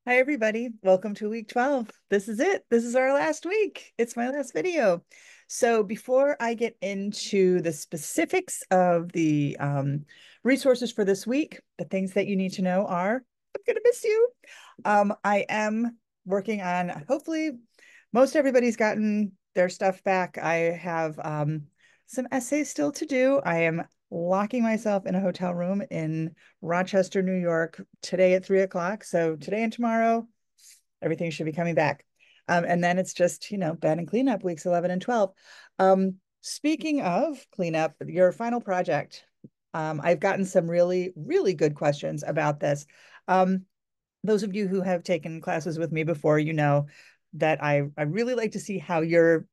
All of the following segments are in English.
Hi, everybody. Welcome to week 12. This is it. This is our last week. It's my last video. So before I get into the specifics of the resources for this week, the things that you need to know are, I'm going to miss you. I am working on, hopefully, most everybody's gotten their stuff back. I have some essays still to do. I am locking myself in a hotel room in Rochester, New York today at 3 o'clock. So today and tomorrow, everything should be coming back. And then it's just, bed and cleanup weeks 11 and 12. Speaking of cleanup, your final project, I've gotten some really, really good questions about this. Those of you who have taken classes with me before, you know that I really like to see how you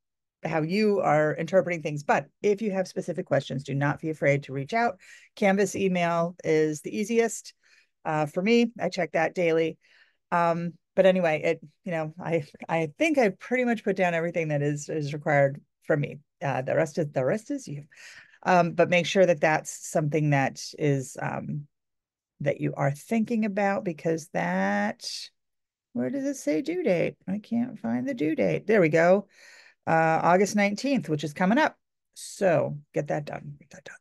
are interpreting things. But if you have specific questions, do not be afraid to reach out. Canvas email is the easiest for me. I check that daily. But anyway, I think I pretty much put down everything that is required from me. The rest is you. But make sure that that's something that you are thinking about, because where does it say due date? I can't find the due date. There we go. August 19th, which is coming up. So get that done. Get that done.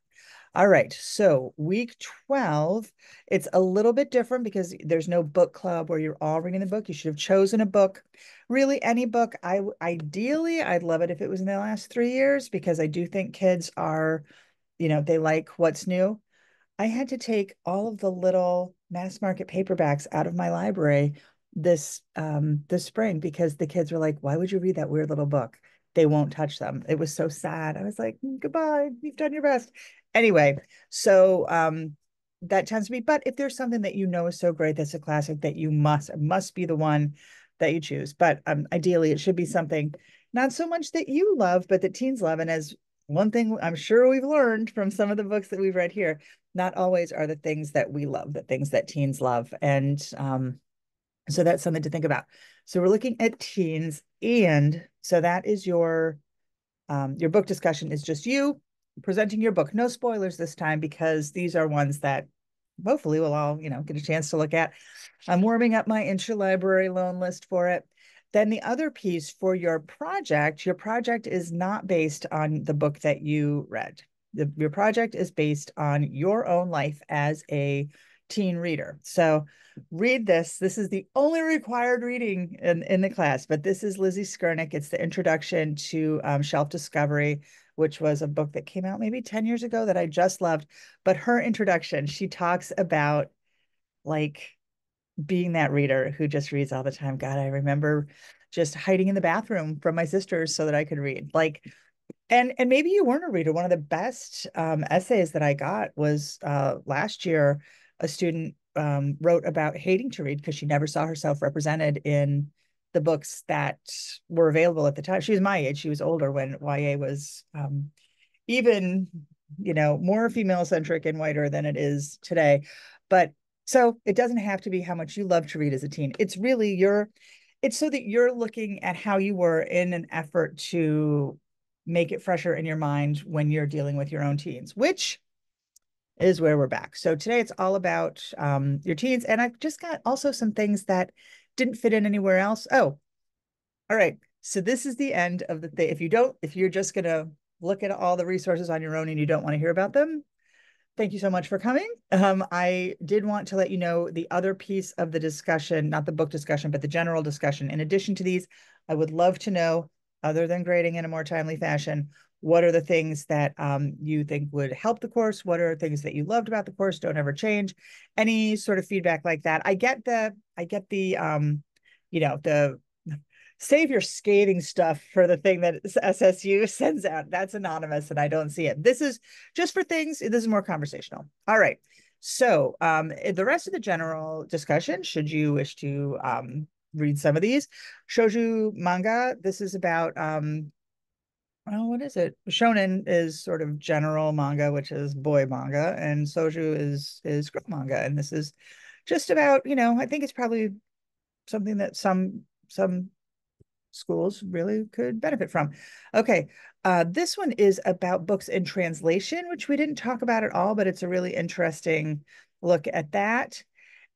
All right. So week 12, it's a little bit different because there's no book club where you're all reading the book. You should have chosen a book. Really, any book. Ideally, I'd love it if it was in the last 3 years, because I do think kids are, they like what's new. I had to take all of the little mass market paperbacks out of my library this spring, because the kids were like, "Why would you read that weird little book? They won't touch them." It was so sad. I was like, "Goodbye. You've done your best." Anyway, so that tends to be, but if there's something that is so great that's a classic that you must be the one that you choose. But ideally it should be something not so much that you love, but that teens love. And as one thing I'm sure we've learned from some of the books that we've read here, not always are the things that we love, the things that teens love. And so that's something to think about. So we're looking at teens. And so that is your book discussion is just you presenting your book. No spoilers this time, because these are ones that hopefully we'll all, get a chance to look at. I'm warming up my interlibrary loan list for it. Then the other piece for your project is not based on the book that you read. Your project is based on your own life as a teen reader. So read this. This is the only required reading in the class, but this is Lizzie Skernick. It's the introduction to Shelf Discovery, which was a book that came out maybe 10 years ago that I just loved. But her introduction, she talks about like being that reader who just reads all the time. God, I remember just hiding in the bathroom from my sisters so that I could read. And maybe you weren't a reader. One of the best essays that I got was last year. A student wrote about hating to read because she never saw herself represented in the books that were available at the time. She was my age. She was older when YA was even, more female centric and whiter than it is today. But so it doesn't have to be how much you love to read as a teen. It's so that you're looking at how you were in an effort to make it fresher in your mind when you're dealing with your own teens, which is where we're back. So today it's all about your teens. And I've just got also some things that didn't fit in anywhere else. Oh, all right. So this is the end of the thing. If you're just going to look at all the resources on your own and you don't want to hear about them, thank you so much for coming. I did want to let you know the other piece of the discussion, not the book discussion, but the general discussion. In addition to these, I would love to know, other than grading in a more timely fashion, what are the things that you think would help the course? What are things that you loved about the course? Don't ever change. Any sort of feedback like that. The save your skating stuff for the thing that SSU sends out. That's anonymous and I don't see it. This is just for things. This is more conversational. All right. So the rest of the general discussion, should you wish to read some of these, shoujo manga. This is about well, what is it? Shonen is sort of general manga, which is boy manga, and soju is girl manga. And this is just about, I think it's probably something that some schools really could benefit from. Okay, this one is about books in translation, which we didn't talk about at all, but it's a really interesting look at that.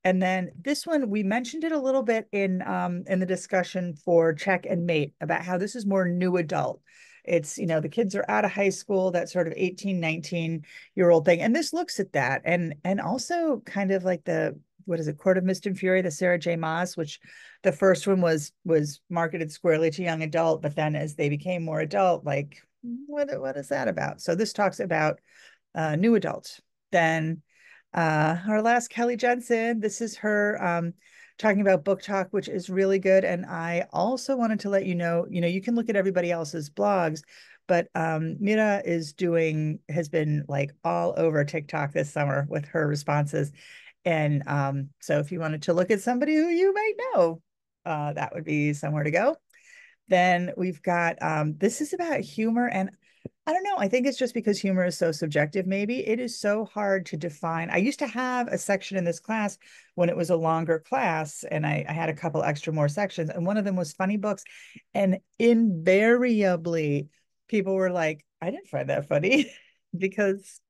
And then this one, we mentioned it a little bit in the discussion for Check and Mate about how this is more new adult. It's, the kids are out of high school, that sort of 18, 19-year-old thing. And this looks at that and also kind of like the what is it, Court of Mist and Fury, the Sarah J. Maas, which the first one was marketed squarely to young adult, but then as they became more adult, like what is that about? So this talks about new adult. Then our last Kelly Jensen, this is her talking about book talk, which is really good. And I also wanted to let you know, you can look at everybody else's blogs, but Mira has been like all over TikTok this summer with her responses. And so if you wanted to look at somebody who you might know, that would be somewhere to go. Then we've got this is about humor. And I don't know. I think it's just because humor is so subjective, maybe. It is so hard to define. I used to have a section in this class when it was a longer class, and I had a couple extra more sections, and one of them was funny books. And invariably, people were like, I didn't find that funny because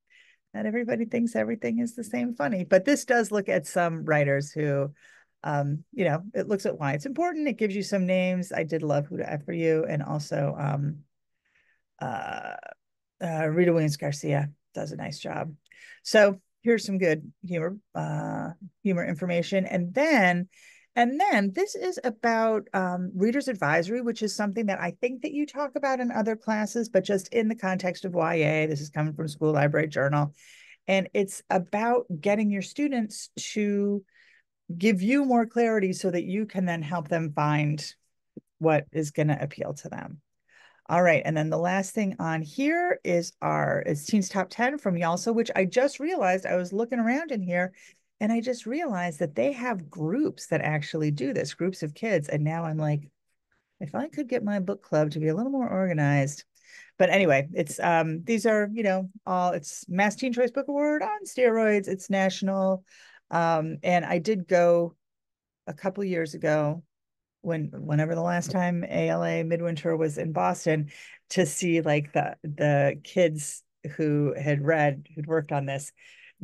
not everybody thinks everything is the same funny. But this does look at some writers who it looks at why it's important. It gives you some names. I did love Who to F for You, and also uh Rita Williams Garcia does a nice job. So here's some good humor information. And then this is about readers advisory, which is something that I think that you talk about in other classes, but just in the context of YA. This is coming from School Library Journal. And it's about getting your students to give you more clarity so that you can then help them find what is going to appeal to them. All right. And then the last thing on here is Teens Top 10 from YALSA, which I just realized. I was looking around in here and I just realized that they have groups that actually do this, groups of kids. And now I'm like, if I could get my book club to be a little more organized. But anyway, it's these are, all it's Mass Teen Choice Book Award on steroids. It's national. And I did go a couple years ago whenever the last time ALA Midwinter was in Boston to see like the kids who'd worked on this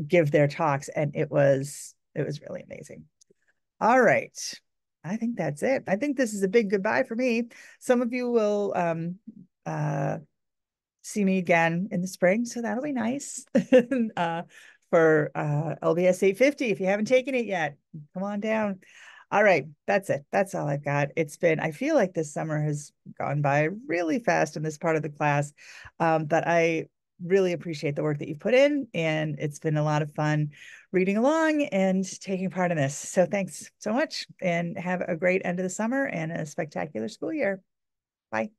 give their talks, and it was really amazing. All right. I think that's it. I think this is a big goodbye for me. Some of you will uh see me again in the spring, so that'll be nice. uh, for LBS 850. If you haven't taken it yet, come on down. All right, that's it. That's all I've got. I feel like this summer has gone by really fast in this part of the class, but I really appreciate the work that you've put in, and it's been a lot of fun reading along and taking part in this. So thanks so much, and have a great end of the summer and a spectacular school year. Bye.